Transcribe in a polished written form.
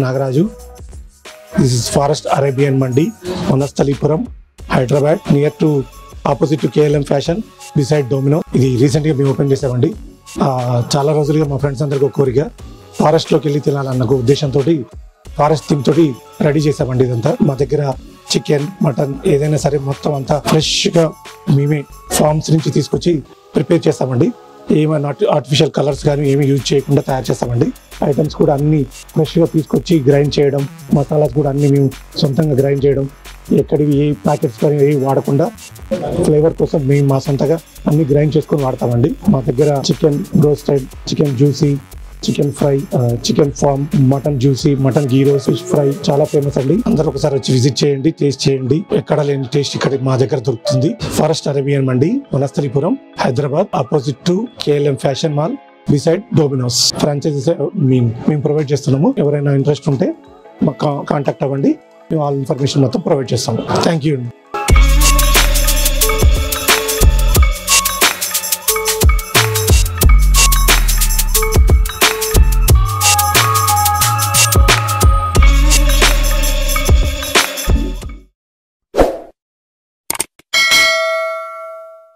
Nagaraju. This is Forest Arabian Mandi, Vanasthalipuram, Hyderabad, near to opposite to KLM Fashion, beside Domino. ఇది recent గా మేము open చేసామండి. చాలా రోజులుగా మా ఫ్రెండ్స్ అందరికి ఒక కోరిక ఫారెస్ట్ లోకి వెళ్ళి తినాలన్న ఉద్దేశంతో ఫారెస్ట్ థీమ్ తోటి రెడీ చేసామండి. ఇదంతా మా దగ్గర చికెన్, మటన్ ఏదైనా సరే మొత్తం అంతా ఫ్రెష్ గా మేమే ఫార్మ్స్ నుంచి తీసుకొచ్చి ప్రిపేర్ చేస్తామండి. ఏమైనా ఆర్టిఫిషియల్ కలర్స్ కానీ ఏమి యూజ్ చేయకుండా తయారు చేస్తామండి. ఐటమ్స్ కూడా అన్ని ఫ్రెష్గా తీసుకొచ్చి గ్రైండ్ చేయడం, మసాలాస్ కూడా అన్ని మేము సొంతంగా గ్రైండ్ చేయడం, ఎక్కడివి ఏ ప్యాకెట్స్ కానీ ఏవి వాడకుండా ఫ్లేవర్ కోసం మేము మా సొంతగా అన్ని గ్రైండ్ చేసుకొని వాడతామండి. మా దగ్గర chicken roasted, chicken juicy, chicken fry, chicken farm, mutton juicy, mutton ghee roast, fish fry చాలా ఫేమస్ అండి. అందరూ ఒకసారి వచ్చి విజిట్ చేయండి, టేస్ట్ చేయండి. ఎక్కడ లేని టేస్ట్ ఇక్కడ మా దగ్గర దొరుకుతుంది. Forest Arabian Mandi, Vanasthalipuram, Hyderabad, opposite to KLM fashion mall, beside Domino's. Franchisees మేము ప్రొవైడ్ చేస్తున్నాము. ఎవరైనా ఇంట్రెస్ట్ ఉంటే మాకు కాంటాక్ట్ అవ్వండి. మేము ఆల్ ఇన్ఫర్మేషన్ మొత్తం ప్రొవైడ్ చేస్తాము. Thank you.